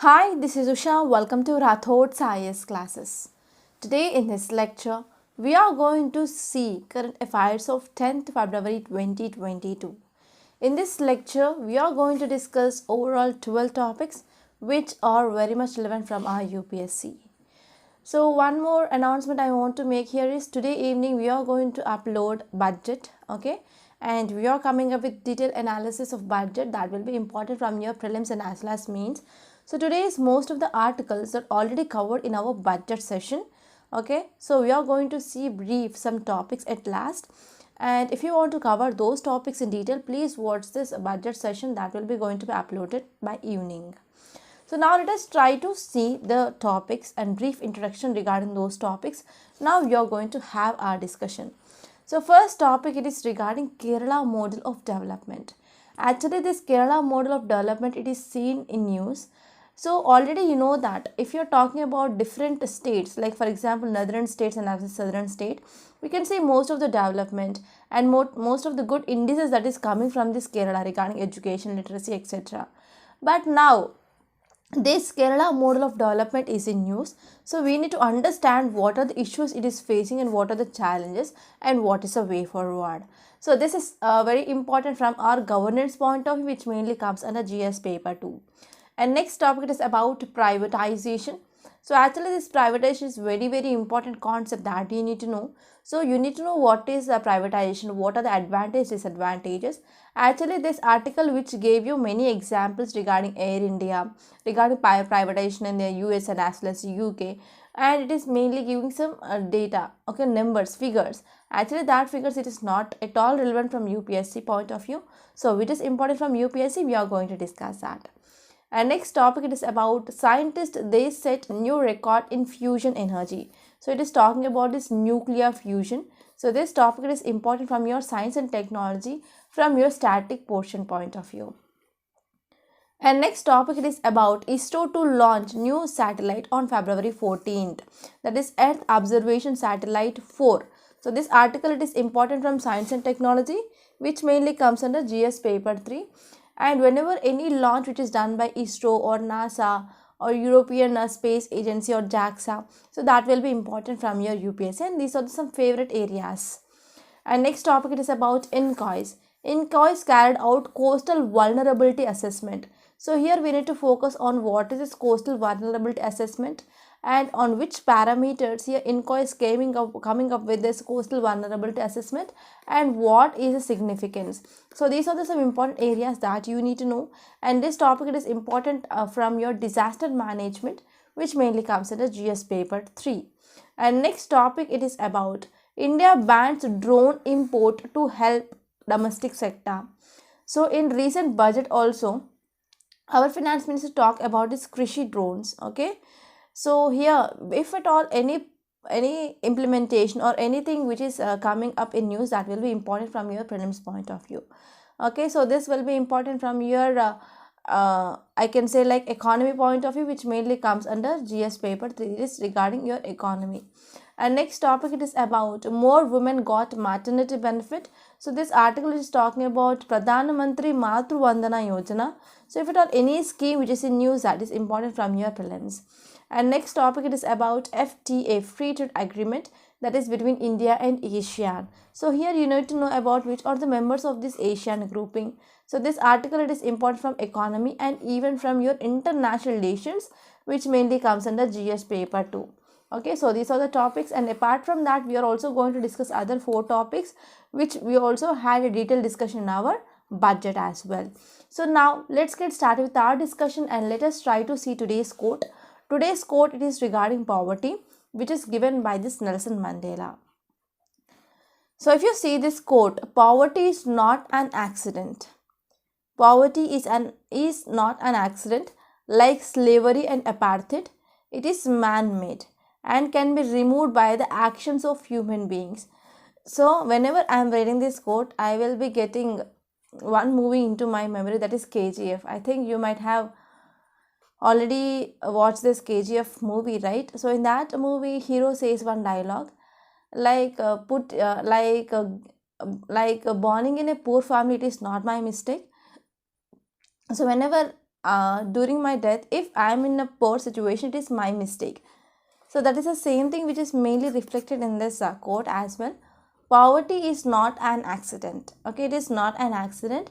Hi, this is Usha. Welcome to Rathod's IS classes. Today in this lecture, we are going to see current affairs of 10th February 2022. In this lecture, we are going to discuss overall 12 topics which are very much relevant from our UPSC. So one more announcement I want to make here is today evening we are going to upload budget, okay, and we are coming up with detailed analysis of budget that will be important from your prelims and as well as means. So today's most of the articles are already covered in our budget session, okay. So we are going to see brief some topics at last, and if you want to cover those topics in detail, please watch this budget session that will be going to be uploaded by evening. So now let us try to see the topics and brief introduction regarding those topics. Now we are going to have our discussion. So first topic, it is regarding Kerala model of development. Actually this Kerala model of development, it is seen in news. So already you know that if you're talking about different states, like for example northern states and as a southern state, we can see most of the development and most of the good indices that is coming from this Kerala regarding education, literacy, etc. But now this Kerala model of development is in news. So we need to understand what are the issues it is facing and what are the challenges and what is the way forward. So this is very important from our governance point of view, which mainly comes under GS paper 2. And next topic is about privatization. So actually this privatization is very important concept that you need to know. So you need to know what is the privatization, what are the advantages, disadvantages. Actually this article which gave you many examples regarding Air India, regarding privatization in the US and as well as UK, and it is mainly giving some data, okay, numbers, figures. Actually that figures, it is not at all relevant from UPSC point of view. So which is important from UPSC, we are going to discuss that. And next topic, it is about scientists, they set new record in fusion energy. So it is talking about this nuclear fusion. So this topic is important from your science and technology, from your static portion point of view. And next topic, it is about ISRO to launch new satellite on February 14th. That is Earth Observation Satellite 4. So this article, it is important from science and technology, which mainly comes under GS paper 3. And whenever any launch which is done by ISRO or NASA or European Space Agency or JAXA, so that will be important from your UPSC, and these are some favorite areas. And next topic, it is about INCOIS. INCOIS carried out coastal vulnerability assessment. So here we need to focus on what is this coastal vulnerability assessment and on which parameters here INCOIS is coming up with this coastal vulnerability assessment and what is the significance. So these are some important areas that you need to know, and this topic, it is important from your disaster management, which mainly comes under GS paper 3. And next topic, it is about India bans drone import to help domestic sector. So in recent budget also, our finance minister talked about this Krishi drones, okay. So here, if at all any implementation or anything which is coming up in news, that will be important from your prelims point of view, okay. So this will be important from your I can say like economy point of view, which mainly comes under GS paper 3, is regarding your economy. And next topic, it is about more women got maternity benefit. So this article is talking about Pradhan Mantri Matru Vandana Yojana. So if at all any scheme which is in news, that is important from your prelims. And next topic, it is about FTA, Free Trade Agreement, that is between India and ASEAN. So here you need to know about which are the members of this ASEAN grouping. So this article, it is important from economy and even from your international relations, which mainly comes under GS paper 2. Okay, so these are the topics, and apart from that, we are also going to discuss other 4 topics which we also had a detailed discussion in our budget as well. So now let's get started with our discussion and let us try to see today's quote. Today's quote, it is regarding poverty, which is given by this Nelson Mandela. So if you see this quote, poverty is not an accident. Poverty is not an accident like slavery and apartheid. It is man-made and can be removed by the actions of human beings. So whenever I am reading this quote, I will be getting one movie into my memory, that is KGF. I think you might have already watched this KGF movie, right? So in that movie, hero says one dialogue like borning in a poor family, it is not my mistake. So whenever during my death, if I am in a poor situation, it is my mistake. So that is the same thing which is mainly reflected in this quote as well. Poverty is not an accident. Okay, it is not an accident,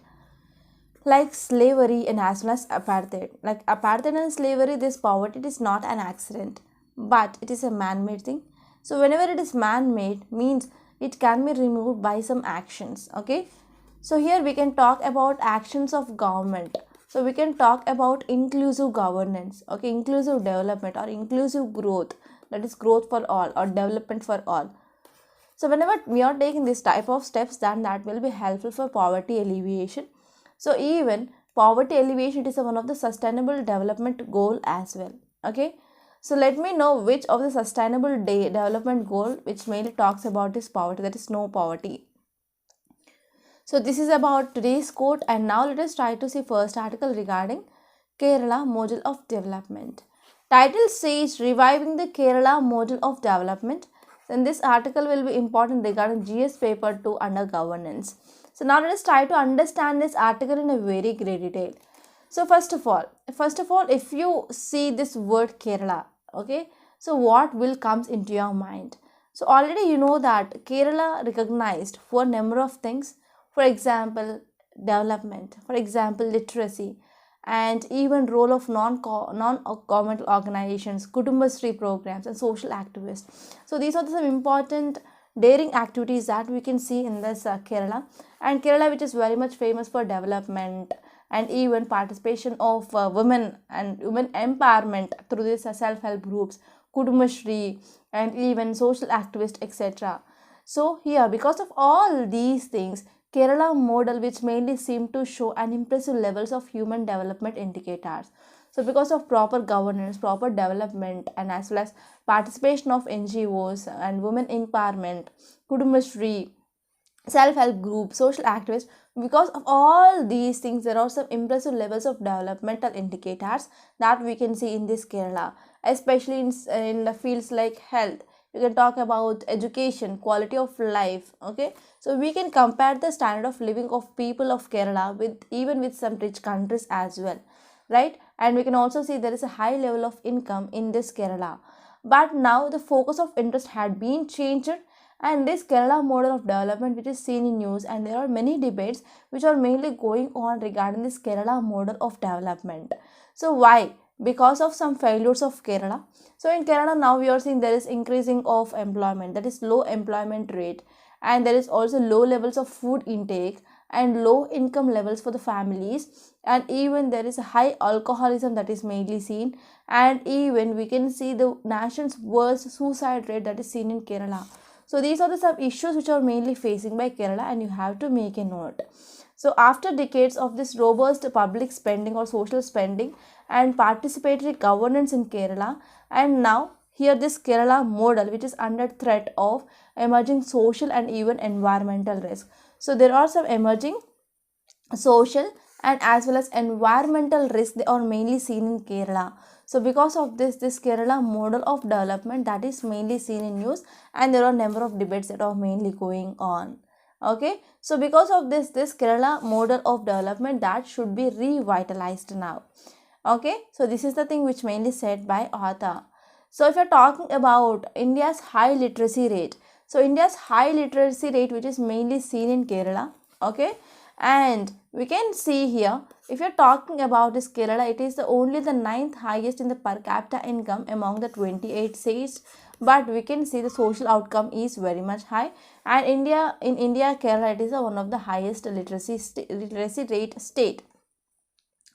like slavery and as well as apartheid. Like apartheid and slavery, this poverty is not an accident, but it is a man-made thing. So whenever it is man-made, means it can be removed by some actions. Okay, so here we can talk about actions of government. So we can talk about inclusive governance, okay, inclusive development or inclusive growth, that is growth for all or development for all. So whenever we are taking this type of steps, then that will be helpful for poverty alleviation. So even poverty alleviation is one of the sustainable development goal as well. Okay. So let me know which of the sustainable development goal which mainly talks about this poverty, that is no poverty. So this is about today's quote, and now let us try to see first article regarding Kerala model of development. Title says reviving the Kerala model of development. Then this article will be important regarding GS paper 2 under governance. So now let us try to understand this article in a very great detail. So first of all, if you see this word Kerala, okay, so what will comes into your mind? So already you know that Kerala recognized for a number of things. For example, development, for example, literacy, and even role of non-governmental organizations, Kudumbashree programs, and social activists. So these are some important daring activities that we can see in this Kerala. And Kerala, which is very much famous for development and even participation of women and women empowerment through these self-help groups, Kudumbashree, and even social activists, etc. So here, because of all these things, Kerala model which mainly seem to show an impressive levels of human development indicators. So because of proper governance, proper development, and as well as participation of NGOs and women empowerment, Kudumbashree, self-help group, social activists, because of all these things, there are some impressive levels of developmental indicators that we can see in this Kerala, especially in the fields like health. You can talk about education, quality of life. Okay, so we can compare the standard of living of people of Kerala with even with some rich countries as well, right? And we can also see there is a high level of income in this Kerala. But now the focus of interest had been changed, and this Kerala model of development which is seen in news, and there are many debates which are mainly going on regarding this Kerala model of development. So why? Because of some failures of Kerala. So in Kerala now we are seeing there is increasing of employment, that is low employment rate, and there is also low levels of food intake and low income levels for the families, and even there is a high alcoholism that is mainly seen, and even we can see the nation's worst suicide rate that is seen in Kerala. So these are the some issues which are mainly facing by Kerala, and you have to make a note. So after decades of this robust public spending or social spending and participatory governance in Kerala, and now here this Kerala model which is under threat of emerging social and even environmental risk. So there are some emerging social and as well as environmental risks, they are mainly seen in Kerala. So because of this Kerala model of development that is mainly seen in news, and there are number of debates that are mainly going on. Okay, so because of this Kerala model of development that should be revitalized now. Okay, so this is the thing which mainly said by author. So if you're talking about India's high literacy rate, so India's high literacy rate which is mainly seen in Kerala. Okay, and we can see here, if you're talking about this Kerala, it is only the 9th highest in the per capita income among the 28 states, but we can see the social outcome is very much high, and in India Kerala, it is one of the highest literacy rate state.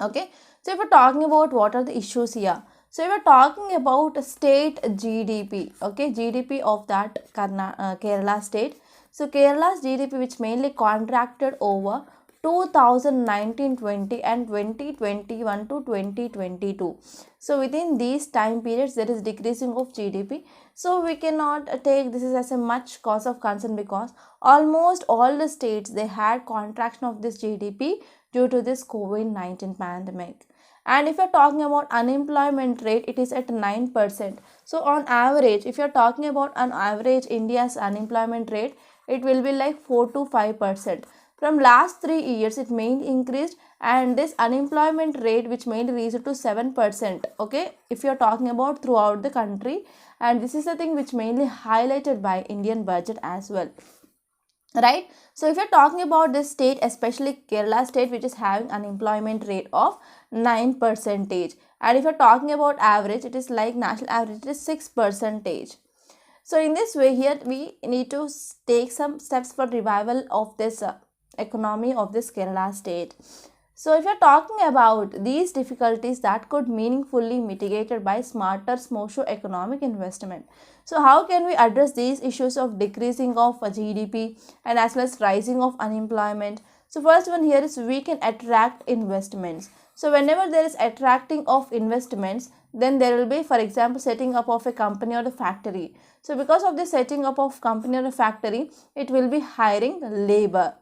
Okay, so if we're talking about what are the issues here, so we're talking about state GDP, okay, GDP of that Kerala state. So Kerala's GDP which mainly contracted over 2019-20 and 2021 to 2022. So within these time periods there is decreasing of GDP. So we cannot take this as a much cause of concern, because almost all the states they had contraction of this GDP due to this COVID-19 pandemic. And if you're talking about unemployment rate, it is at 9%. So on average, if you're talking about an average India's unemployment rate, it will be like 4 to 5%. From last 3 years, it mainly increased, and this unemployment rate which mainly reached to 7%, okay, if you're talking about throughout the country, and this is the thing which mainly highlighted by Indian budget as well, right? So if you're talking about this state, especially Kerala state, which is having unemployment rate of 9 percentage, and if you're talking about average, it is like national average, it is 6 percentage. So in this way, here we need to take some steps for revival of this economy of this Kerala state. So if you're talking about these difficulties that could meaningfully mitigated by smarter socio-economic investment. So how can we address these issues of decreasing of GDP and as well as rising of unemployment? So first one here is we can attract investments. So whenever there is attracting of investments, then there will be, for example, setting up of a company or a factory. So because of the setting up of company or a factory, it will be hiring labor.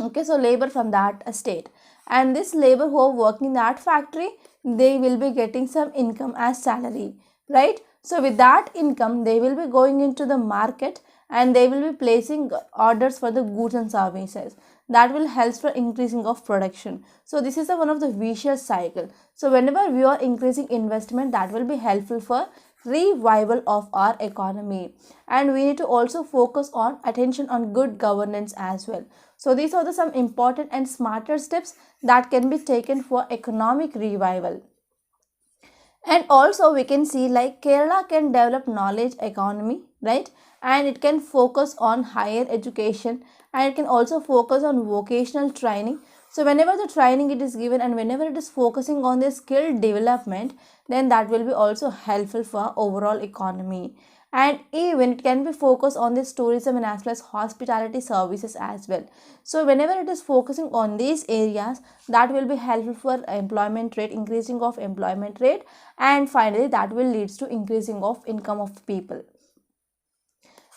Okay, so labor from that state, and this labor who are working in that factory, they will be getting some income as salary, right? So with that income, they will be going into the market and they will be placing orders for the goods and services that will help for increasing of production. So this is one of the vicious cycle. So whenever we are increasing investment, that will be helpful for revival of our economy, and we need to also focus on attention on good governance as well. So these are some important and smarter steps that can be taken for economic revival. And also we can see like Kerala can develop knowledge economy, right? And it can focus on higher education, and it can also focus on vocational training. So whenever the training it is given and whenever it is focusing on the skill development, then that will be also helpful for overall economy. And even it can be focused on this tourism and as well as hospitality services as well. So whenever it is focusing on these areas, that will be helpful for employment rate, increasing of employment rate, and finally that will leads to increasing of income of people.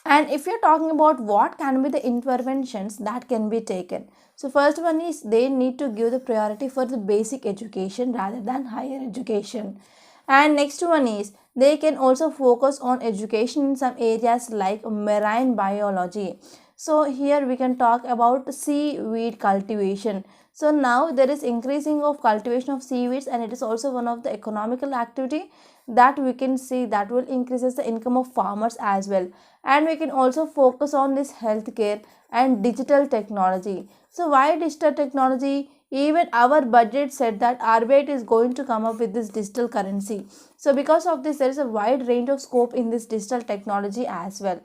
And if you're talking about what can be the interventions that can be taken, so first one is they need to give the priority for the basic education rather than higher education. And next one is they can also focus on education in some areas like marine biology. So here we can talk about seaweed cultivation. So now there is increasing of cultivation of seaweeds, and it is also one of the economical activity that we can see that will increases the income of farmers as well. And we can also focus on this healthcare and digital technology. So why digital technology? Even our budget said that RBI is going to come up with this digital currency. So because of this, there is a wide range of scope in this digital technology as well.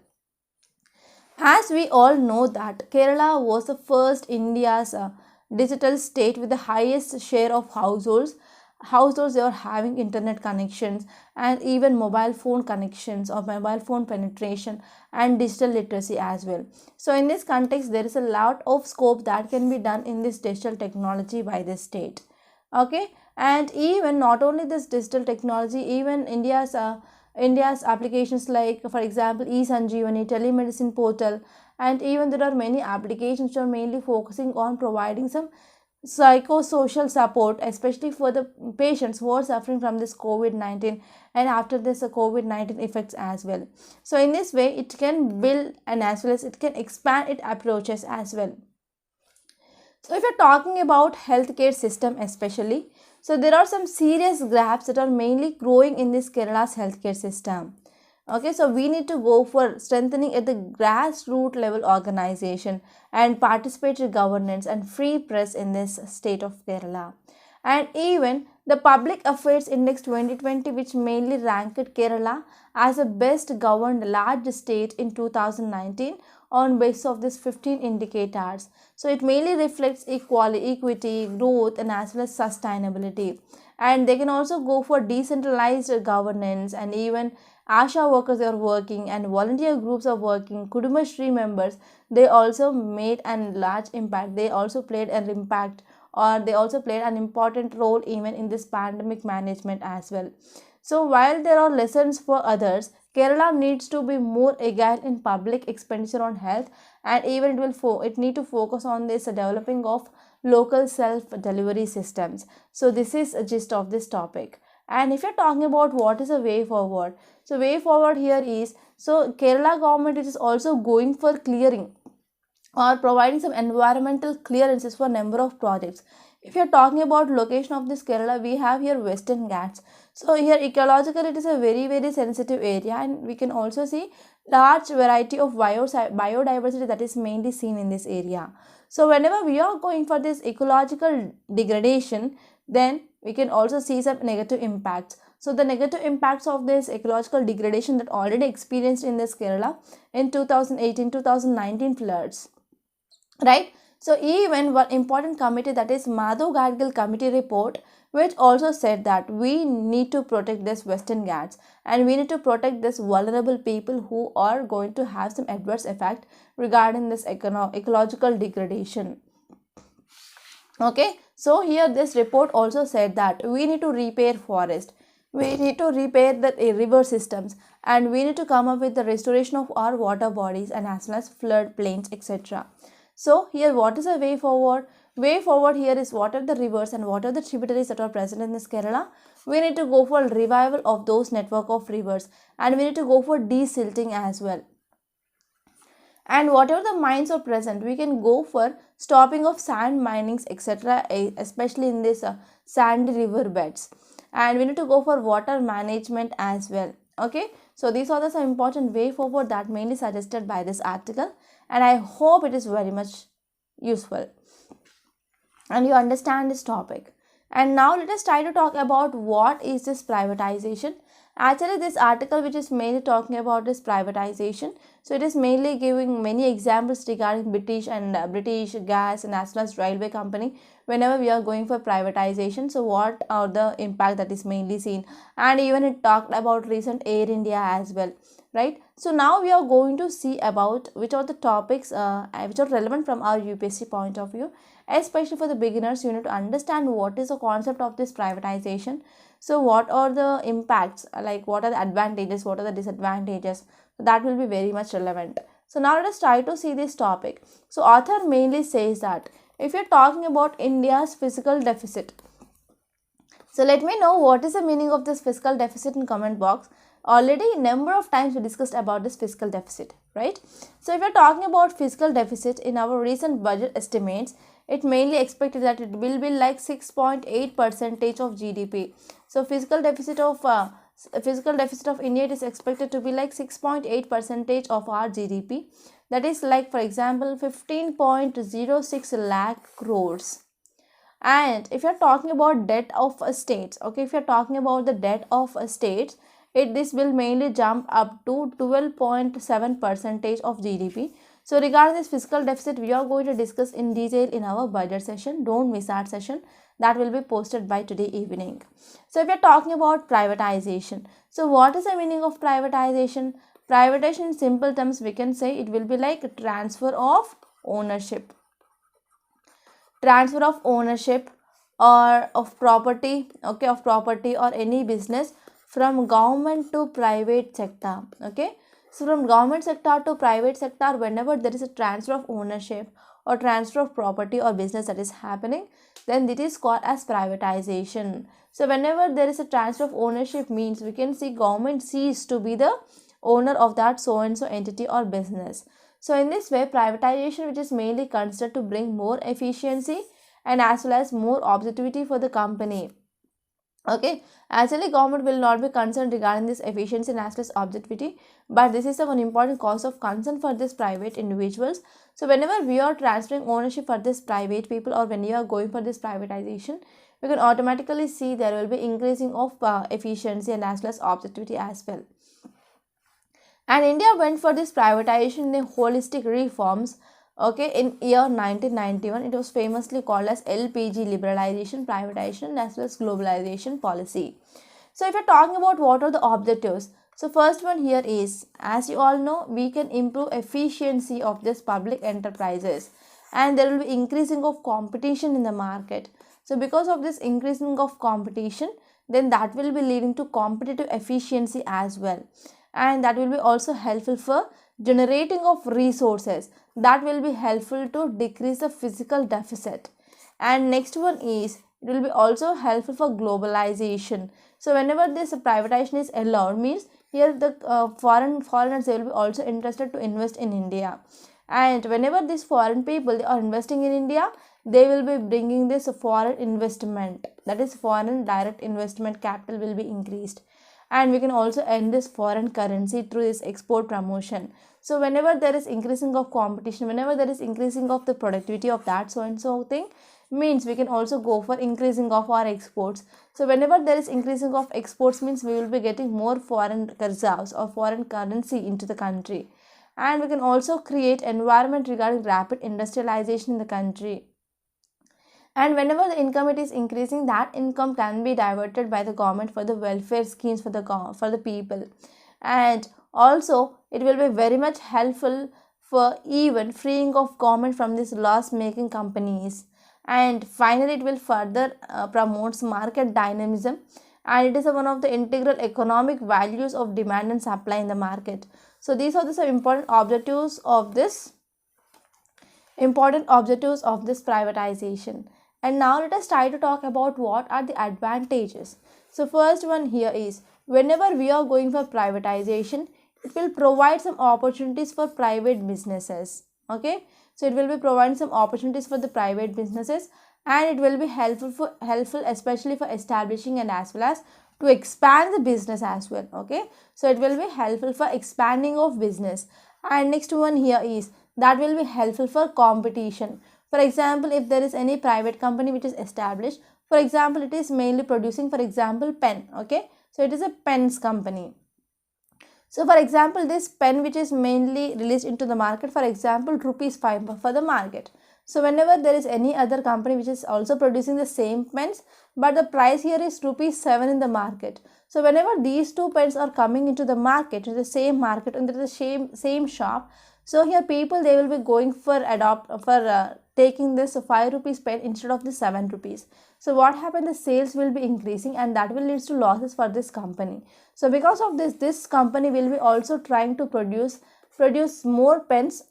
As we all know that Kerala was the first India's digital state with the highest share of households they are having internet connections and even mobile phone connections or mobile phone penetration and digital literacy as well. So in this context, there is a lot of scope that can be done in this digital technology by this state. Okay, and even not only this digital technology, even India's applications like, for example, eSanjeevani, telemedicine portal, and even there are many applications which are mainly focusing on providing some psychosocial support, especially for the patients who are suffering from this COVID-19 and after this COVID-19 effects as well. So in this way, it can build and as well as it can expand its approaches as well. So if you're talking about healthcare system especially, so there are some serious gaps that are mainly growing in this Kerala's healthcare system. Okay, so we need to go for strengthening at the grassroots level organization and participatory governance and free press in this state of Kerala. And even the Public Affairs Index 2020, which mainly ranked Kerala as the best governed large state in 2019 on basis of this 15 indicators. So it mainly reflects equity, growth, and as well as sustainability. And they can also go for decentralized governance, and even ASHA workers are working and volunteer groups are working, Kudumbashree members, they also made a large impact. They also played an impact, or they also played an important role even in this pandemic management as well. So while there are lessons for others, Kerala needs to be more agile in public expenditure on health, and even it need to focus on this developing of local self delivery systems. So this is a gist of this topic. And if you're talking about what is a way forward, so way forward here is, so Kerala government is also going for clearing or providing some environmental clearances for number of projects. If you're talking about location of this Kerala, we have here Western Ghats. So here ecological it is a very sensitive area, and we can also see large variety of biodiversity that is mainly seen in this area. So whenever we are going for this ecological degradation, then we can also see some negative impacts. So the negative impacts of this ecological degradation that already experienced in this Kerala in 2018-2019 floods, right? So even one important committee, that is Madhav Gadgil committee report, which also said that we need to protect this Western Ghats, and we need to protect this vulnerable people who are going to have some adverse effect regarding this ecological degradation. Okay, so here this report also said that we need to repair forest, we need to repair the river systems, and we need to come up with the restoration of our water bodies and as well as flood plains, etc. So here what is the way forward? Way forward here is what are the rivers and what are the tributaries that are present in this Kerala. We need to go for revival of those network of rivers, and we need to go for desilting as well. And whatever the mines are present, we can go for stopping of sand minings, etc., especially in this sandy river beds. And we need to go for water management as well. Okay, so these are the some important way forward that mainly suggested by this article, and I hope it is very much useful and you understand this topic. And now let us try to talk about what is this privatization. Actually, this article which is mainly talking about this privatization, so it is mainly giving many examples regarding British and British gas and as well as railway company whenever we are going for privatization. So what are the impact that is mainly seen, and even it talked about recent Air India as well, right? So now we are going to see about which are the topics which are relevant from our UPSC point of view. Especially for the beginners, you need to understand what is the concept of this privatization. So what are the impacts, like what are the advantages, what are the disadvantages, that will be very much relevant. So now let us try to see this topic. So author mainly says that if you're talking about India's fiscal deficit, so let me know what is the meaning of this fiscal deficit in comment box. Already number of times we discussed about this fiscal deficit, right? So if you're talking about fiscal deficit, in our recent budget estimates, it mainly expected that it will be like 6.8% of GDP. So fiscal deficit of India, it is expected to be like 6.8% of our GDP. That is like, for example, 15.06 lakh crores. And if you're talking about debt of states, okay, if you're talking about the debt of states, this will mainly jump up to 12.7% of GDP. So regarding this fiscal deficit, we are going to discuss in detail in our budget session. Don't miss that session. That will be posted by today evening. So if you're talking about privatization, so what is the meaning of privatization? Privatization in simple terms, we can say it will be like a transfer of ownership. Transfer of ownership or of property, okay, of property or any business from government to private sector, okay. So from government sector to private sector, whenever there is a transfer of ownership or transfer of property or business that is happening, then it is called as privatization. So whenever there is a transfer of ownership, means we can see government cease to be the owner of that so and so entity or business. So in this way, privatization, which is mainly considered to bring more efficiency and as well as more objectivity for the company. Okay, actually government will not be concerned regarding this efficiency and as well as objectivity, but this is one important cause of concern for this private individuals. So whenever we are transferring ownership for this private people, or when you are going for this privatization, we can automatically see there will be increasing of efficiency and as well as objectivity as well. And India went for this privatization in holistic reforms. Okay, in year 1991, it was famously called as LPG, liberalization, privatization, as well as globalization policy. So if you're talking about what are the objectives, so first one here is, as you all know, we can improve efficiency of this public enterprises, and there will be increasing of competition in the market. So because of this increasing of competition, then that will be leading to competitive efficiency as well, and that will be also helpful for generating of resources, that will be helpful to decrease the physical deficit. And next one is, it will be also helpful for globalization. So whenever this privatization is allowed, means here the foreigners, they will be also interested to invest in India, and whenever these foreign people, they are investing in India, they will be bringing this foreign investment, that is foreign direct investment capital will be increased. And we can also earn this foreign currency through this export promotion. So whenever there is increasing of competition, whenever there is increasing of the productivity of that so and so thing, means we can also go for increasing of our exports. So whenever there is increasing of exports means we will be getting more foreign reserves or foreign currency into the country. And we can also create environment regarding rapid industrialization in the country. And whenever the income it is increasing, that income can be diverted by the government for the welfare schemes for the people. And also it will be very much helpful for even freeing of government from these loss making companies. And finally it will further promotes market dynamism, and it is one of the integral economic values of demand and supply in the market. So these are the some important objectives of this privatization. And now let us try to talk about what are the advantages. So first one here is, whenever we are going for privatization, it will provide some opportunities for private businesses. Okay, so it will be providing some opportunities for the private businesses, and it will be helpful especially for establishing and as well as to expand the business as well. Okay, so it will be helpful for expanding of business. And next one here is, that will be helpful for competition. For example, if there is any private company which is established, for example it is mainly producing, for example, pen. Okay, so it is a pens company. So for example, this pen which is mainly released into the market, for example rupees 5 for the market. So whenever there is any other company which is also producing the same pens, but the price here is rupees 7 in the market. So whenever these two pens are coming into the market, into the same market, into the same shop, so here people they will be going for taking this 5 rupees pen instead of the 7 rupees. So what happened, the sales will be increasing, and that will lead to losses for this company. So because of this company will be also trying to produce more pens.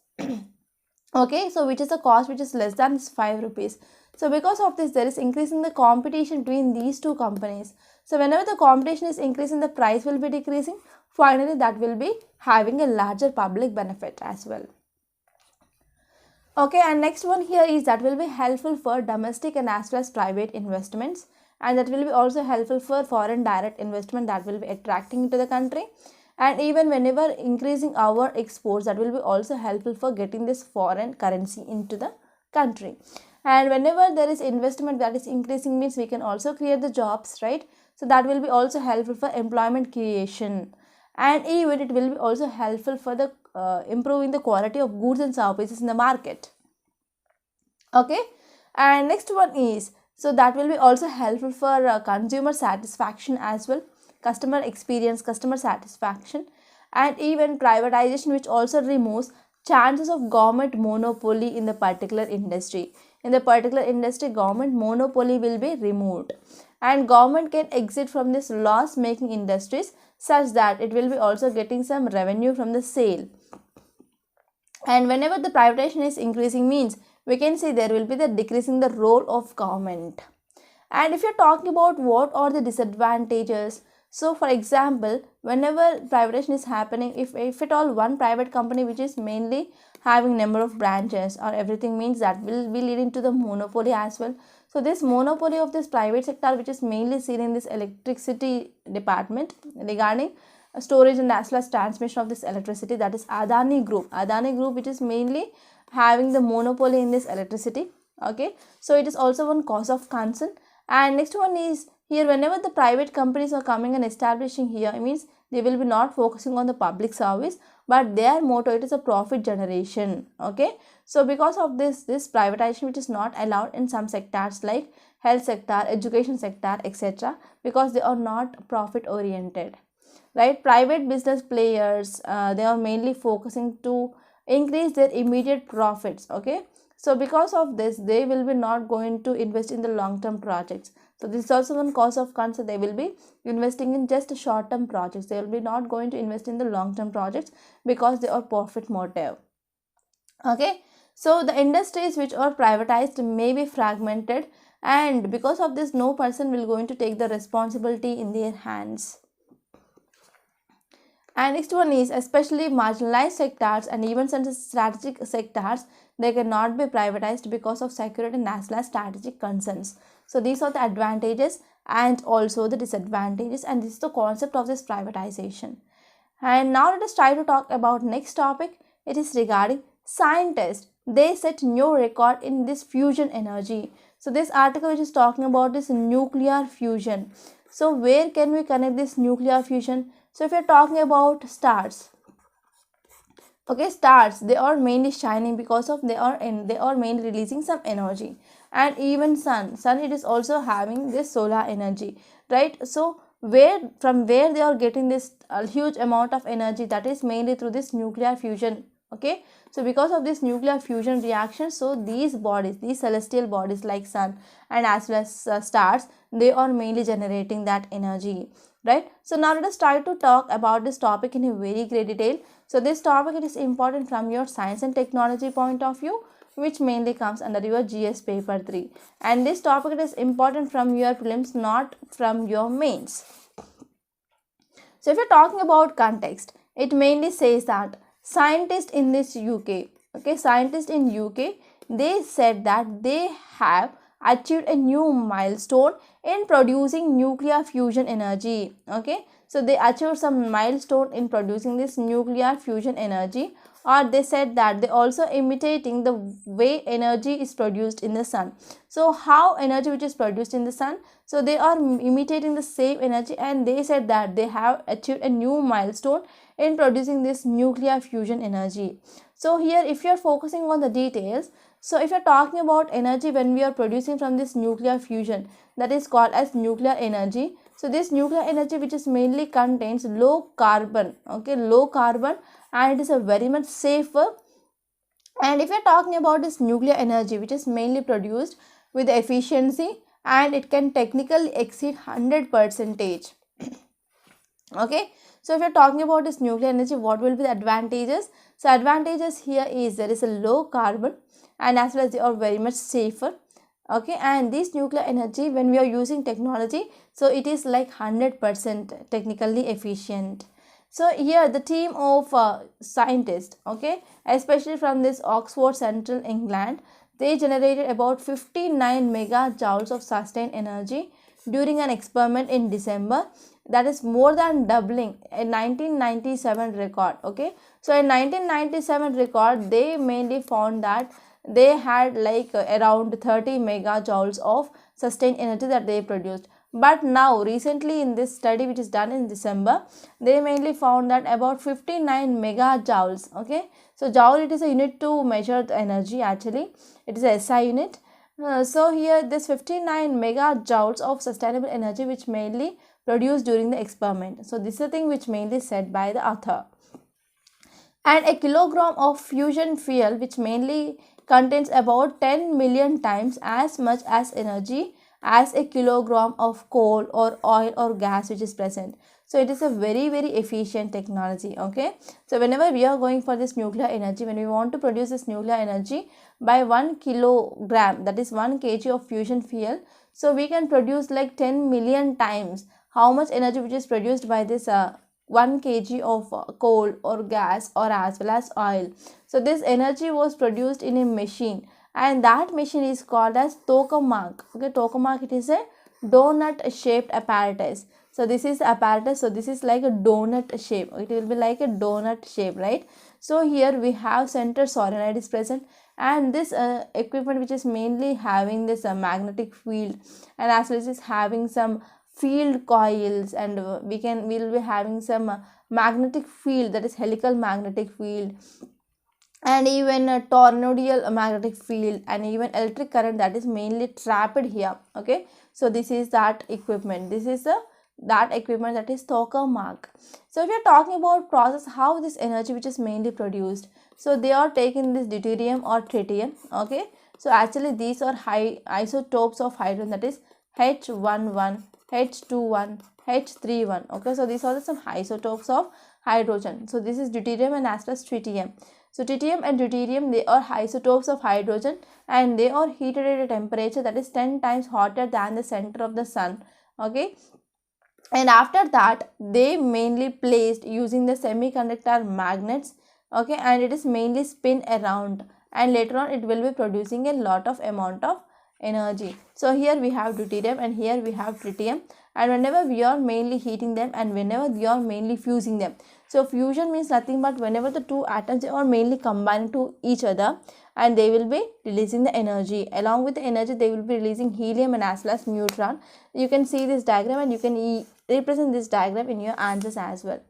Okay, so which is the cost which is less than 5 rupees. So because of this, there is increasing the competition between these two companies. So whenever the competition is increasing, the price will be decreasing. Finally, that will be having a larger public benefit as well. Okay, and next one here is, that will be helpful for domestic and as well as private investments, and that will be also helpful for foreign direct investment that will be attracting into the country. And even whenever increasing our exports, that will be also helpful for getting this foreign currency into the country. And whenever there is investment that is increasing means we can also create the jobs, right? So that will be also helpful for employment creation. And even it will be also helpful for the improving the quality of goods and services in the market. Okay, and next one is, so that will be also helpful for consumer satisfaction as well, customer experience, customer satisfaction. And even privatization which also removes chances of government monopoly in the particular industry. In the particular industry, government monopoly will be removed, and government can exit from this loss making industries such that it will be also getting some revenue from the sale. And whenever the privatization is increasing means we can say there will be the decreasing the role of government. And if you're talking about what are the disadvantages, so for example, whenever privatization is happening, if at all one private company which is mainly having number of branches or everything, means that will be leading to the monopoly as well. So this monopoly of this private sector which is mainly seen in this electricity department regarding storage and as well as transmission of this electricity, that is Adani Group which is mainly having the monopoly in this electricity. Okay, so it is also one cause of concern. And next one is here, whenever the private companies are coming and establishing here, it means they will be not focusing on the public service, but their motto it is a profit generation. Okay, so because of this privatization which is not allowed in some sectors like health sector, education sector, etc., because they are not profit oriented, right? Private business players they are mainly focusing to increase their immediate profits. Okay, so because of this they will be not going to invest in the long term projects. So this is also one cause of concern. They will be investing in just short term projects. They will be not going to invest in the long term projects because they are profit motive. Okay, so the industries which are privatized may be fragmented, and because of this no person will going to take the responsibility in their hands. And next one is, especially marginalized sectors and even some strategic sectors, they cannot be privatized because of security and as well as strategic concerns. So these are the advantages and also the disadvantages, and this is the concept of this privatization. And now let us try to talk about next topic. It is regarding scientists. They set new record in this fusion energy. So this article which is talking about this nuclear fusion. So where can we connect this nuclear fusion? So if you're talking about stars, okay, stars, they are mainly shining because of they are mainly releasing some energy. And even sun it is also having this solar energy, right? So where they are getting this huge amount of energy, that is mainly through this nuclear fusion. Okay, so because of this nuclear fusion reaction, so these bodies, these celestial bodies like sun and as well as stars, they are mainly generating that energy, right? So now let us try to talk about this topic in a very great detail. So this topic, it is important from your science and technology point of view, which mainly comes under your GS paper 3, and this topic, it is important from your prelims, not from your mains. So if you're talking about context, it mainly says that scientists in this UK, okay, scientists in UK, they said that they have achieved a new milestone in producing nuclear fusion energy. Okay, so they achieved some milestone in producing this nuclear fusion energy, or they said that they also imitating the way energy is produced in the sun. So how energy which is produced in the sun, so they are imitating the same energy, and they said that they have achieved a new milestone in producing this nuclear fusion energy. So here if you are focusing on the details, so if you are talking about energy when we are producing from this nuclear fusion, that is called as nuclear energy. So this nuclear energy which is mainly contains low carbon, okay, low carbon, and it is a very much safer. And if you are talking about this nuclear energy which is mainly produced with efficiency, and it can technically exceed 100%. Okay, so if you're talking about this nuclear energy, what will be the advantages? So advantages here is there is a low carbon, and as well as they are very much safer. Okay, and this nuclear energy when we are using technology, so it is like 100% technically efficient. So here the team of scientists, okay, especially from this Oxford Central England, they generated about 59 megajoules of sustained energy during an experiment in December. That is more than doubling a 1997 record. Okay, so in 1997 record, they mainly found that they had like around 30 megajoules of sustained energy that they produced. But now recently in this study which is done in December, they mainly found that about 59 megajoules. Okay, so joule, it is a unit to measure the energy. Actually it is a SI unit. So here this 59 megajoules of sustainable energy which mainly produced during the experiment. So this is the thing which mainly said by the author. And a kilogram of fusion fuel which mainly contains about 10 million times as much as energy as a kilogram of coal or oil or gas which is present. So it is a very efficient technology. Okay, so whenever we are going for this nuclear energy, when we want to produce this nuclear energy by 1 kilogram, that is 1 kg of fusion fuel, so we can produce like 10 million times how much energy which is produced by this 1 kg of coal or gas or as well as oil. So this energy was produced in a machine, and that machine is called as tokamak. Okay, tokamak, it is a donut shaped apparatus. So this is apparatus, so this is like a donut shape, it will be like a donut shape, right? So here we have center solenoid is present, and this equipment which is mainly having this magnetic field, and as well as is having some field coils, and we'll be having some magnetic field, that is helical magnetic field, and even a tornadial magnetic field, and even electric current that is mainly trapped here. Okay, so this is that equipment, this is that equipment, that is tokamak. So if you are talking about process how this energy which is mainly produced, so they are taking this deuterium or tritium. Okay, so actually these are high isotopes of hydrogen, that is H11, H21, H31. Okay, so these are some isotopes of hydrogen. So this is deuterium and as well as tritium. So tritium and deuterium, they are isotopes of hydrogen, and they are heated at a temperature that is 10 times hotter than the center of the sun. Okay, and after that they mainly placed using the semiconductor magnets. Okay, and it is mainly spin around, and later on it will be producing a lot of amount of energy. So here we have deuterium and here we have tritium, and whenever we are mainly heating them and whenever we are mainly fusing them. So fusion means nothing but whenever the two atoms are mainly combined to each other, and they will be releasing the energy. Along with the energy, they will be releasing helium and as well as neutron. You can see this diagram and you can represent this diagram in your answers as well.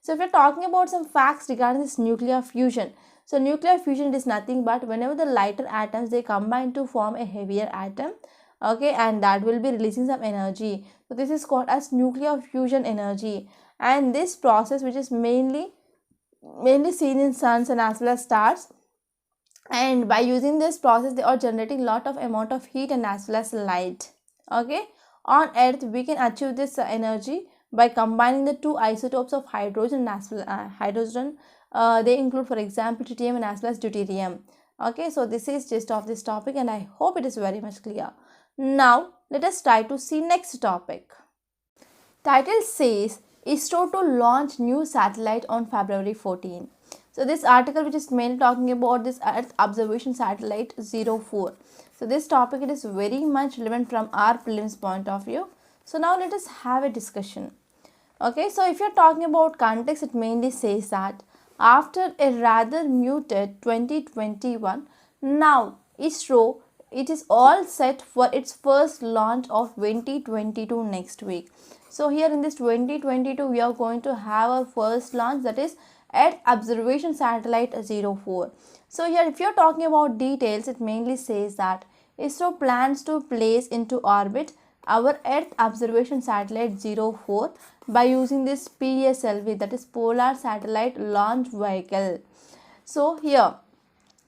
So if you're talking about some facts regarding this nuclear fusion, so nuclear fusion is nothing but whenever the lighter atoms they combine to form a heavier atom, okay, and that will be releasing some energy. So this is called as nuclear fusion energy, and this process, which is mainly seen in suns and as well as stars, and by using this process they are generating lot of amount of heat and as well as light. Okay, on earth we can achieve this energy by combining the two isotopes of hydrogen and as well hydrogen. They include, for example, tritium and as well as deuterium. Okay, so this is gist of this topic and I hope it is very much clear. Now let us try to see next topic. Title says ISRO to launch new satellite on February 14. So this article, which is mainly talking about this Earth Observation Satellite 04. So this topic, it is very much relevant from our prelims point of view. So now let us have a discussion. Okay, so if you're talking about context, it mainly says that after a rather muted 2021, now ISRO, it is all set for its first launch of 2022 next week. So here in this 2022, we are going to have our first launch, that is Earth Observation Satellite 04. So here if you're talking about details, it mainly says that ISRO plans to place into orbit our Earth Observation Satellite 04 by using this PSLV, that is Polar Satellite Launch Vehicle. So here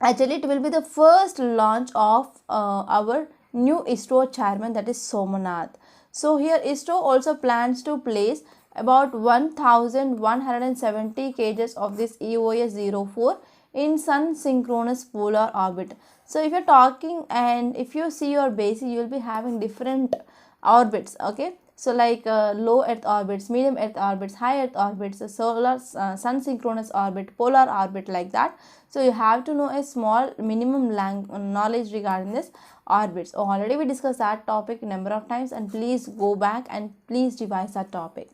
actually it will be the first launch of our new ISRO chairman, that is Somanath. So here ISRO also plans to place about 1170 kgs of this EOS-04 in sun synchronous polar orbit. So if you're talking and if you see your base, you will be having different orbits. Okay, so like low earth orbits, medium earth orbits, high earth orbits, solar sun synchronous orbit, polar orbit, like that. So you have to know a small minimum knowledge regarding this orbits. Already we discussed that topic number of times, and please go back and please revise that topic.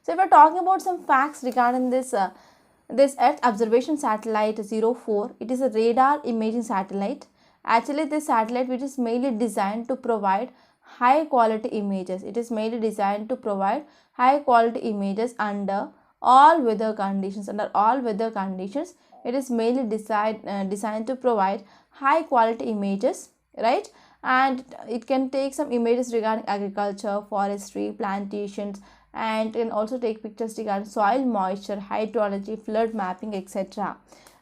So if we're talking about some facts regarding this this Earth Observation Satellite 04, it is a radar imaging satellite. Actually this satellite, which is mainly designed to provide high quality images. It is mainly designed to provide high quality images under all weather conditions. Under all weather conditions, it is mainly designed to provide high quality images, right? And it can take some images regarding agriculture, forestry, plantations, and can also take pictures regarding soil moisture, hydrology, flood mapping, etc.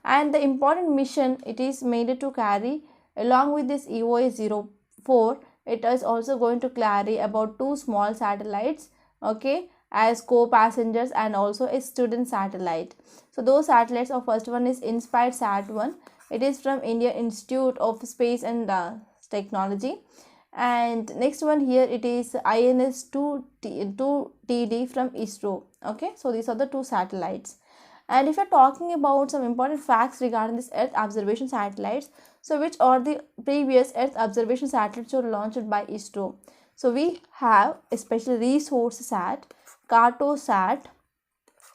And the important mission it is made to carry along with this EOS-04, it is also going to carry about 2 small satellites, okay, as co-passengers, and also a student satellite. So those satellites, of first one is Inspired Sat-1. It is from Indian Institute of Space and Technology. And next one here, it is INS-2TD from ISRO. Okay, so these are the 2 satellites. And if you're talking about some important facts regarding this Earth Observation Satellites, so which are the previous Earth Observation Satellites were launched by ISRO? So we have especially ResourceSat, Cartosat,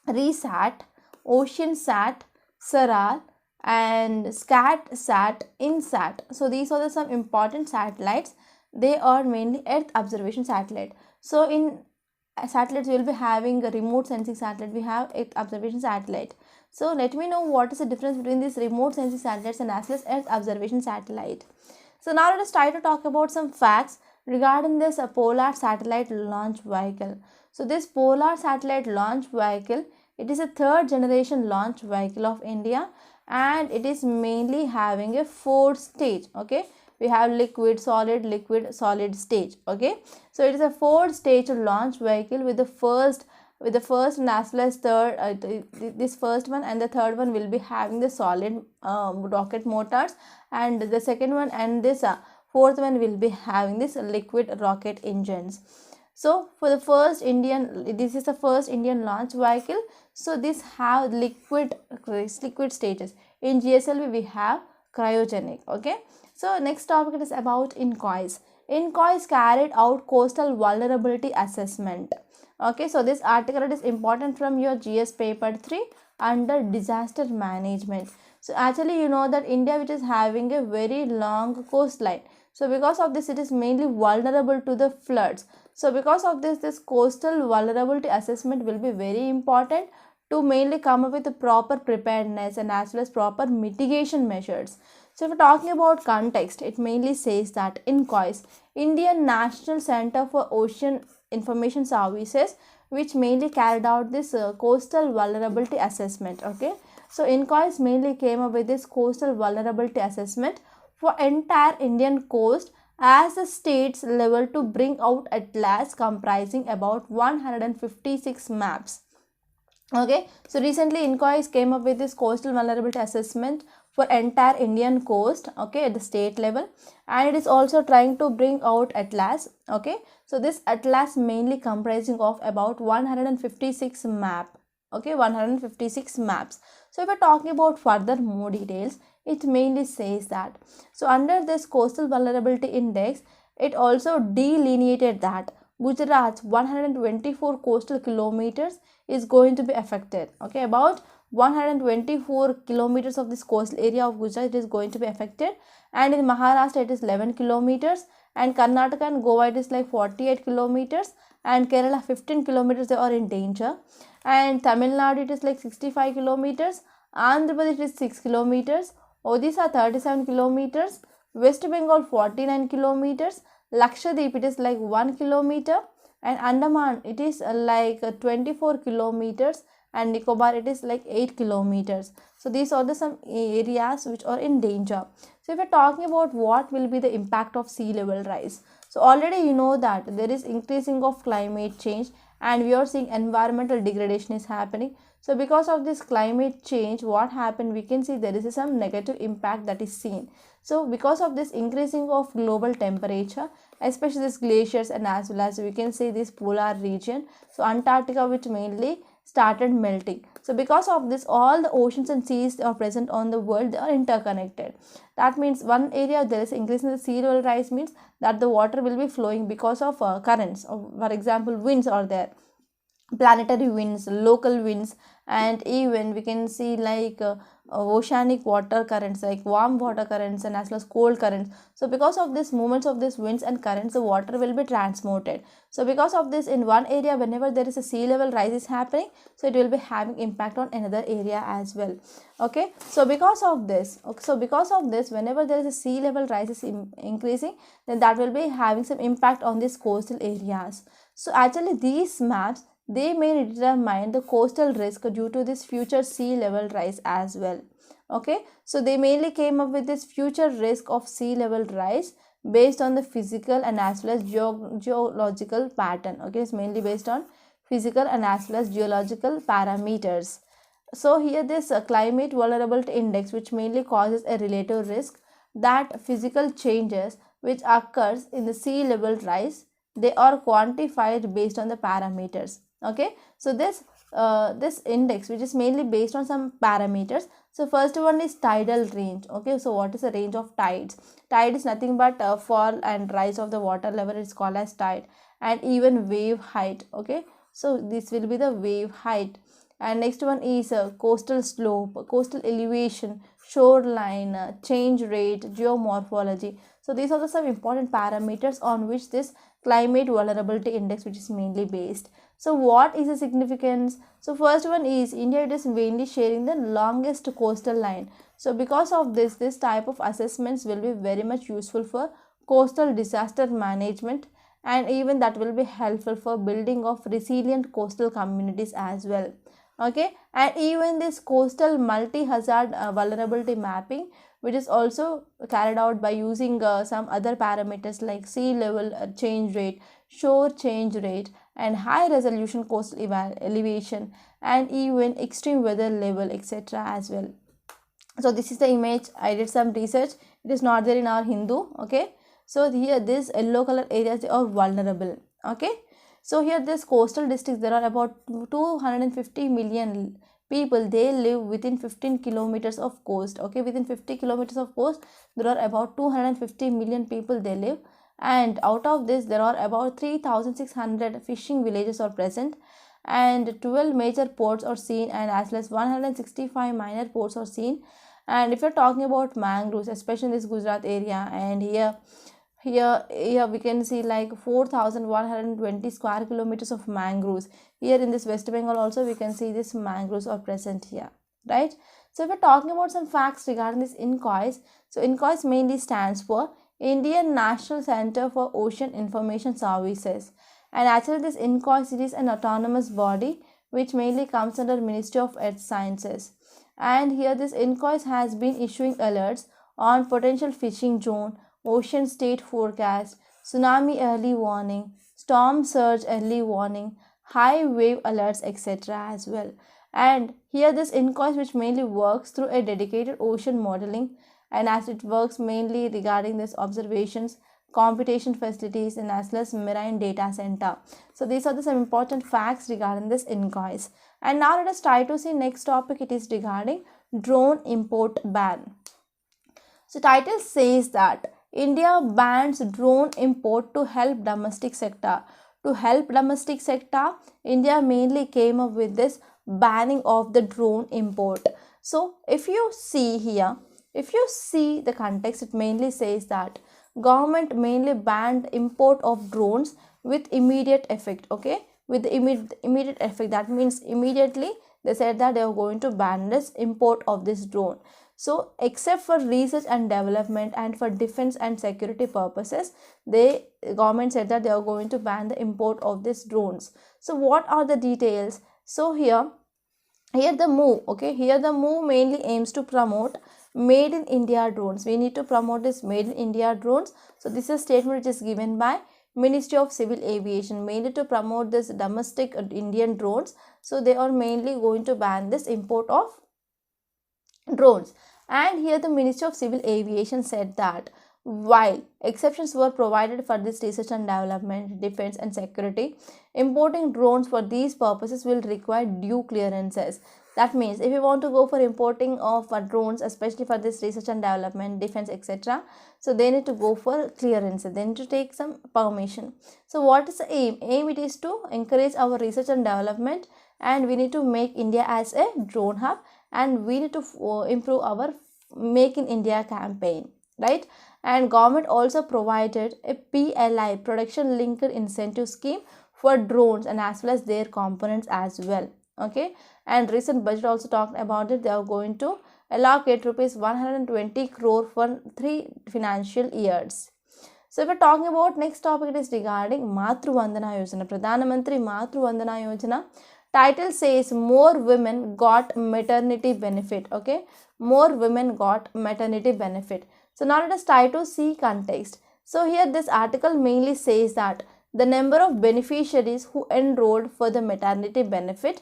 ReSat, OceanSat, SARAL, and SCATSat, INSAT. So these are some important satellites. They are mainly Earth Observation Satellite. So in satellites we will be having a remote sensing satellite, we have Earth Observation Satellite. So let me know what is the difference between these remote sensing satellites and as well as Earth Observation Satellite. So now let us try to talk about some facts regarding this Polar Satellite Launch Vehicle. So this Polar Satellite Launch Vehicle, it is a 3rd generation launch vehicle of India, and it is mainly having a 4 stage. Okay, we have liquid, solid stage. Okay, so it is a 4 stage launch vehicle with the first and as well as third, this first one and the third one will be having the solid rocket motors, and the second one and this fourth one will be having this liquid rocket engines. So for the first this is the first Indian launch vehicle. So this have liquid stages. In GSLV we have cryogenic. Okay, so next topic is about INCOIS. INCOIS carried out coastal vulnerability assessment. Okay, so this article is important from your GS paper 3 under disaster management. So actually you know that India, which is having a very long coastline, so because of this it is mainly vulnerable to the floods. So because of this coastal vulnerability assessment will be very important to mainly come up with the proper preparedness and as well as proper mitigation measures. So if we're talking about context, it mainly says that INCOIS, Indian National Center for Ocean Information Services, which mainly carried out this coastal vulnerability assessment. Okay, so INCOIS mainly came up with this coastal vulnerability assessment for entire Indian coast as a state's level to bring out atlas comprising about 156 maps. Okay, so recently INCOIS came up with this coastal vulnerability assessment for entire Indian coast, okay, at the state level, and it is also trying to bring out atlas. Okay, so this atlas mainly comprising of about 156 map. Okay, 156 maps. So if we're talking about further more details, it mainly says that, so under this coastal vulnerability index, it also delineated that Gujarat's 124 coastal kilometers is going to be affected. Okay, about 124 kilometers of this coastal area of Gujarat is going to be affected, and in Maharashtra it is 11 kilometers, and Karnataka and Goa it is like 48 kilometers, and Kerala 15 kilometers they are in danger, and Tamil Nadu it is like 65 kilometers, Andhra Pradesh is 6 kilometers, Odisha 37 kilometers, West Bengal 49 kilometers, Lakshadweep it is like 1 kilometer, and Andaman it is like 24 kilometers, and Nicobar it is like 8 kilometers. So these are the some areas which are in danger. So if we are talking about what will be the impact of sea level rise, so already you know that there is increasing of climate change, and we are seeing environmental degradation is happening. So because of this climate change, what happened, we can see there is some negative impact that is seen. So because of this increasing of global temperature, especially this glaciers, and as well as we can see this polar region, so Antarctica which mainly started melting. So because of this, all the oceans and seas are present on the world, they are interconnected. That means one area there is increase in the sea level rise means that the water will be flowing because of currents. For example, winds are there, planetary winds, local winds, and even we can see like oceanic water currents, like warm water currents and as well as cold currents. So because of this movements of these winds and currents, the water will be transmuted. So because of this, in one area whenever there is a sea level rise is happening, so it will be having impact on another area as well. Okay, so because of this, whenever there is a sea level rise is increasing, then that will be having some impact on these coastal areas. So actually these maps, they may determine the coastal risk due to this future sea level rise as well. Okay, so they mainly came up with this future risk of sea level rise based on the physical and as well as geological pattern. Okay, it's mainly based on physical and as well as geological parameters. So here this climate vulnerability index, which mainly causes a relative risk that physical changes which occurs in the sea level rise, they are quantified based on the parameters. Okay, so this index, which is mainly based on some parameters. So first one is tidal range. Okay, so what is the range of tides? Tide is nothing but fall and rise of the water level is called as tide, and even wave height. Okay, so this will be the wave height. And next one is coastal slope, coastal elevation, shoreline, change rate, geomorphology. So these are the some important parameters on which this climate vulnerability index, which is mainly based. So what is the significance? So first one is India, it is mainly sharing the longest coastal line. So because of this type of assessments will be very much useful for coastal disaster management, and even that will be helpful for building of resilient coastal communities as well. Okay, and even this coastal multi-hazard vulnerability mapping, which is also carried out by using some other parameters like sea level change rate, shore change rate, and high resolution coastal elevation, and even extreme weather level, etc. as well. So this is the image. I did some research, it is not there in our Hindu. Okay, so here this yellow color areas, they are vulnerable. Okay, so here this coastal districts, there are about 250 million people, they live within 15 kilometers of coast. Okay, within 50 kilometers of coast, there are about 250 million people they live, and out of this there are about 3600 fishing villages are present, and 12 major ports are seen, and as well as 165 minor ports are seen. And if you're talking about mangroves, especially in this Gujarat area, and here we can see like 4120 square kilometers of mangroves. Here in this West Bengal also we can see this mangroves are present here, right? So if we're talking about some facts regarding this INCOIS, so INCOIS mainly stands for Indian National Center for Ocean Information Services, and actually this INCOIS, it is an autonomous body which mainly comes under Ministry of Earth Sciences. And here this INCOIS has been issuing alerts on potential fishing zone, ocean state forecast, tsunami early warning, storm surge early warning, high wave alerts, etc. as well. And here this INCOIS, which mainly works through a dedicated ocean modeling, and as it works mainly regarding this observations, computation facilities, and as well as marine data center. So these are the some important facts regarding this INCOIS. And now let us try to see next topic. It is regarding drone import ban. So title says that India bans drone import to help domestic sector. To help domestic sector, India mainly came up with this banning of the drone import. So if you see here, if you see the context, it mainly says that government mainly banned import of drones with immediate effect. Okay, with the immediate effect, that means immediately they said that they are going to ban this import of this drone. So except for research and development and for defense and security purposes, the government said that they are going to ban the import of these drones. So what are the details? So here the move, okay, here the move mainly aims to promote made in India drones. We need to promote this made in India drones. So this is a statement which is given by Ministry of Civil Aviation, mainly to promote this domestic Indian drones. So they are mainly going to ban this import of drones. And here the Ministry of Civil Aviation said that while exceptions were provided for this research and development, defense and security, importing drones for these purposes will require due clearances. That means if you want to go for importing of drones, especially for this research and development, defense, etc., so they need to go for clearances, they need to take some permission. So what is the aim? Aim it is to encourage our research and development, and we need to make India as a drone hub, and we need to improve our Make in India campaign, right? And government also provided a PLI, production linked incentive scheme, for drones and as well as their components as well. Okay, and recent budget also talked about it. They are going to allocate rupees 120 crore for 3 financial years. So if we're talking about next topic, it is regarding Matru Vandana Yojana, Pradhan Mantri Matru Vandana Yojana. Title says more women got maternity benefit. Okay, more women got maternity benefit. So now let us try to see context. So here this article mainly says that the number of beneficiaries who enrolled for the maternity benefit,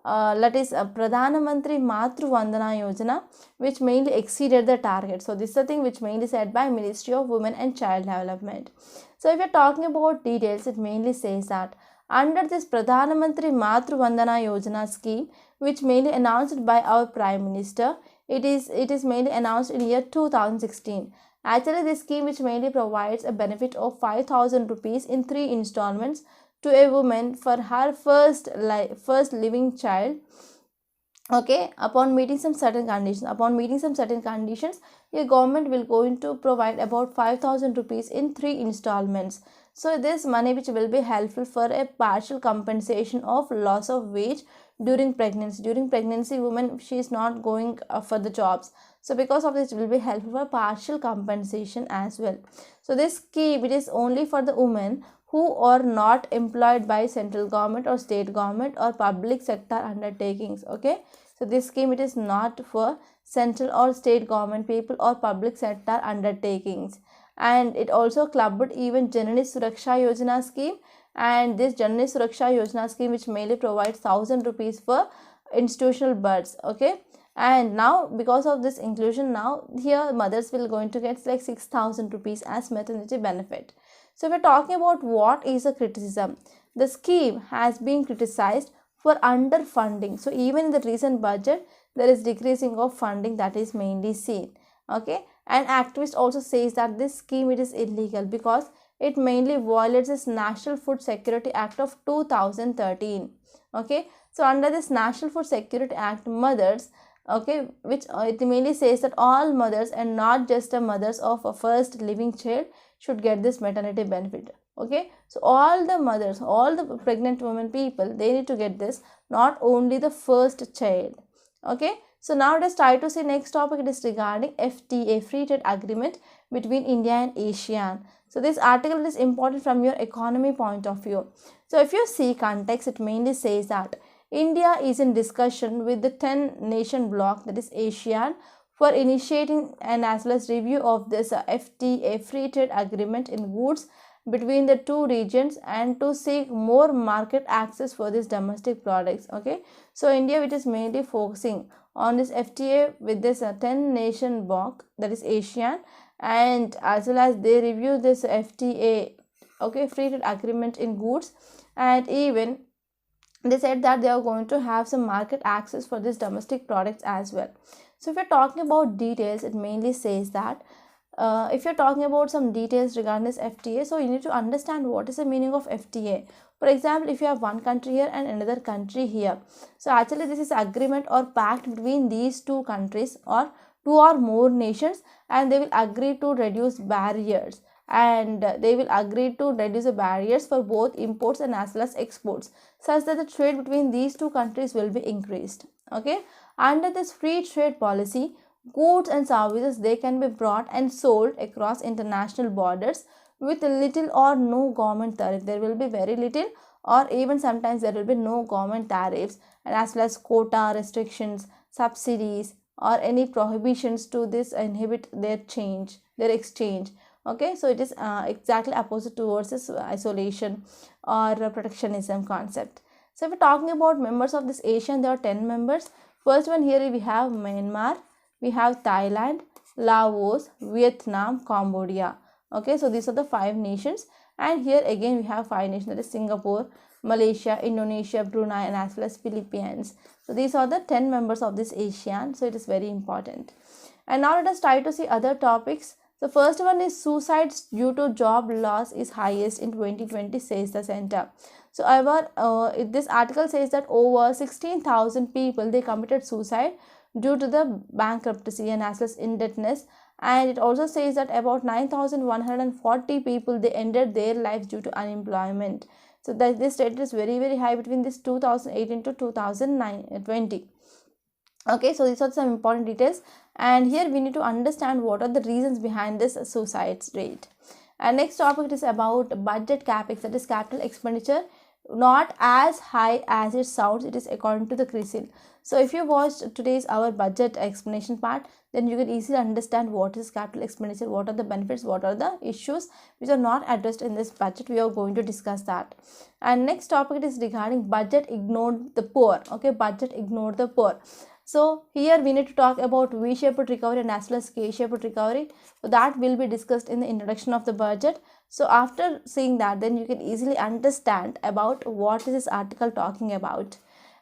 that is Pradhan Mantri Matru Vandana Yojana, which mainly exceeded the target. So this is the thing which mainly said by Ministry of Women and Child Development. So if you're talking about details, it mainly says that under this Pradhan Mantri Matru Vandana Yojana scheme, which mainly announced by our Prime Minister, it is mainly announced in year 2016. Actually, this scheme which mainly provides a benefit of 5,000 rupees in 3 installments to a woman for her first living child. Okay, upon meeting some certain conditions, your government will going to provide about 5,000 rupees in 3 installments. So this money which will be helpful for a partial compensation of loss of wage during pregnancy. During pregnancy, woman, she is not going for the jobs. So because of this, it will be helpful for partial compensation as well. So this scheme, it is only for the women who are not employed by central government or state government or public sector undertakings. Okay, so this scheme, it is not for central or state government people or public sector undertakings. And it also clubbed even Janani Suraksha Yojana scheme, and this Janani Suraksha Yojana scheme which mainly provides 1,000 rupees for institutional births. Okay, and now because of this inclusion, now here mothers will going to get like 6,000 rupees as maternity benefit. So we are talking about what is a criticism. The scheme has been criticized for underfunding. So even in the recent budget, there is decreasing of funding that is mainly seen. Okay, and activist also says that this scheme it is illegal because it mainly violates this National Food Security Act of 2013. Okay, so under this National Food Security Act, mothers, okay, which it mainly says that all mothers and not just the mothers of a first living child should get this maternity benefit. Okay, so all the mothers, all the pregnant women people, they need to get this, not only the first child. Okay, so now let us try to see next topic. It is regarding FTA, free trade agreement between India and ASEAN. So this article is important from your economy point of view. So if you see context, it mainly says that India is in discussion with the 10 nation bloc, that is ASEAN, for initiating and as well as review of this FTA, free trade agreement in goods between the two regions, and to seek more market access for these domestic products. Okay, so India, which is mainly focusing on this FTA with this 10 nation bloc, that is ASEAN, and as well as they review this FTA, okay, free trade agreement in goods, and even they said that they are going to have some market access for these domestic products as well. So if you're talking about details, it mainly says that if you're talking about some details regarding this FTA, so you need to understand what is the meaning of FTA. For example, if you have one country here and another country here, so actually this is agreement or pact between these two countries or two or more nations, and they will agree to reduce barriers, and they will agree to reduce the barriers for both imports and as well as exports, such that the trade between these two countries will be increased. Okay, under this free trade policy, goods and services, they can be brought and sold across international borders with little or no government tariff. There will be very little or even sometimes there will be no government tariffs, and as well as quota restrictions, subsidies, or any prohibitions to this inhibit their exchange. Okay, so it is exactly opposite towards this isolation or protectionism concept. So if we're talking about members of this ASEAN, there are 10 members. First one here we have Myanmar, we have Thailand, Laos, Vietnam, Cambodia. Okay, so these are the 5 nations, and here again we have 5 nations, that is Singapore, Malaysia, Indonesia, Brunei, and as well as Philippines. So these are the 10 members of this ASEAN, so it is very important. And now let us try to see other topics. The first one is suicides due to job loss is highest in 2020, says the center. So this article says that over 16,000 people, they committed suicide due to the bankruptcy and as well as indebtedness, and it also says that about 9,140 people, they ended their lives due to unemployment. So that this rate is very high between this 2018 to 2020. Okay, so these are some important details, and here we need to understand what are the reasons behind this suicide rate. And next topic is about budget capex, that is capital expenditure, not as high as it sounds. It is according to the CRISIL. So if you watched today's our budget explanation part, then you can easily understand what is capital expenditure, what are the benefits, what are the issues which are not addressed in this budget. We are going to discuss that. And next topic is regarding budget ignored the poor. Okay, budget ignored the poor. So here we need to talk about V-shaped recovery and as well as K-shaped recovery. So that will be discussed in the introduction of the budget. So after seeing that, then you can easily understand about what is this article talking about.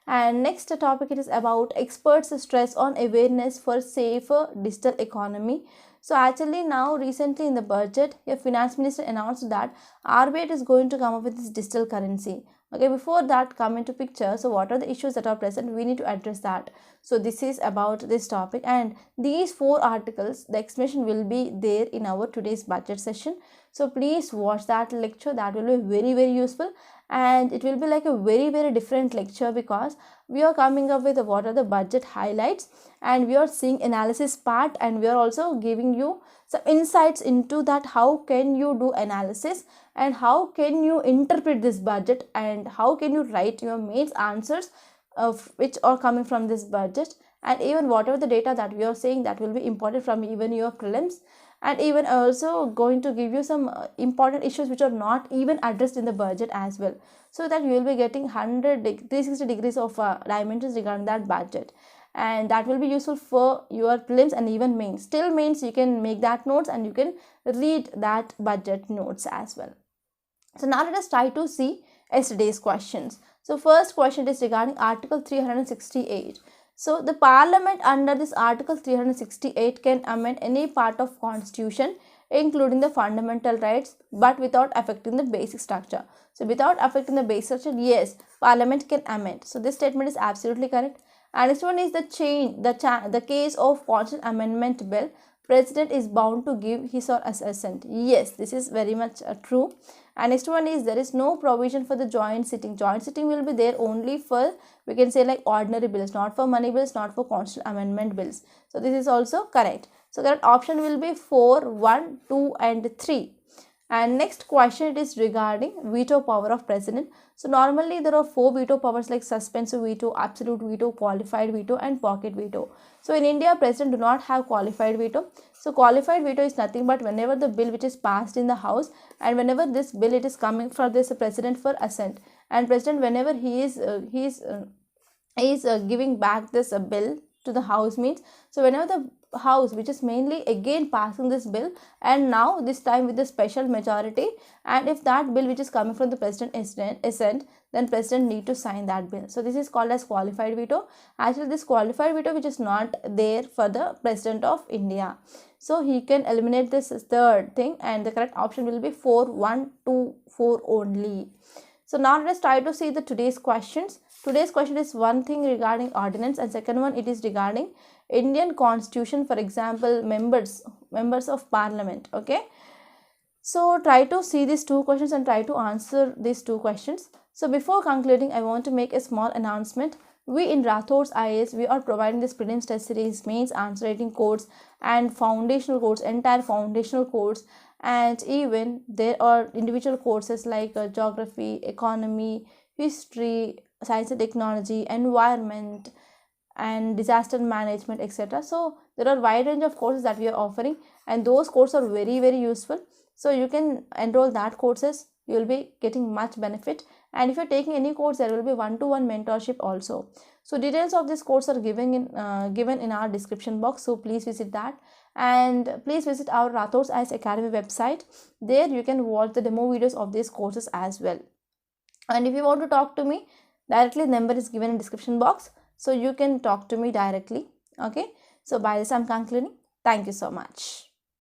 And next topic, it is about experts stress on awareness for safer digital economy. So actually now recently in the budget, your finance minister announced that RBI is going to come up with this digital currency. Okay, before that come into picture, so what are the issues that are present, we need to address that. So this is about this topic, and these 4 articles, the explanation will be there in our today's budget session. So please watch that lecture, that will be very useful, and it will be like a very different lecture, because we are coming up with what are the budget highlights, and we are seeing analysis part, and we are also giving you some insights into that how can you do analysis and how can you interpret this budget and how can you write your mains answers of which are coming from this budget, and even whatever the data that we are saying, that will be important from even your prelims, and even also going to give you some important issues which are not even addressed in the budget as well, so that you will be getting 360 degrees of dimensions regarding that budget, and that will be useful for your prelims and even mains. Till mains you can make that notes and you can read that budget notes as well. So now let us try to see yesterday's questions. So first question is regarding Article 368. So the Parliament under this Article 368 can amend any part of Constitution including the fundamental rights but without affecting the basic structure. So without affecting the basic structure, yes, Parliament can amend. So this statement is absolutely correct. And next one is the case of Constitutional Amendment Bill, President is bound to give his or her assent. Yes, this is very much true. And next one is there is no provision for the joint sitting. Joint sitting will be there only for, we can say, like ordinary bills, not for money bills, not for constitutional amendment bills. So this is also correct. So correct option will be 4, 1, 2 and 3. And next question, it is regarding veto power of president. So normally there are 4 veto powers like suspensive veto, absolute veto, qualified veto and pocket veto. So in India, president do not have qualified veto. So qualified veto is nothing but whenever the bill which is passed in the house, and whenever this bill it is coming for this president for assent, and president whenever he is giving back this bill to the house means, so whenever the house which is mainly again passing this bill, and now this time with the special majority, and if that bill which is coming from the president is assent, then president need to sign that bill. So this is called as qualified veto. Actually this qualified veto which is not there for the president of India, so he can eliminate this third thing, and the correct option will be 4, 1, 2, 4 only. So now let's try to see the today's questions. Today's question is one thing regarding ordinance, and second one it is regarding Indian Constitution, for example members of parliament. Okay, so try to see these two questions and try to answer these two questions. So before concluding, I want to make a small announcement. We in Rathod's IAS, we are providing this prelims test series, mains answer writing course and foundational course, entire foundational course, and even there are individual courses like geography, economy, history, science and technology, environment and disaster management, etc. So there are wide range of courses that we are offering, and those courses are very useful. So you can enroll that courses, you will be getting much benefit. And if you're taking any course, there will be one-to-one mentorship also. So details of this course are given in our description box, so please visit that. And please visit our Rathod's IAS Academy website. There you can watch the demo videos of these courses as well. And if you want to talk to me directly, number is given in description box, so you can talk to me directly. Okay, so by this I'm concluding. Thank you so much.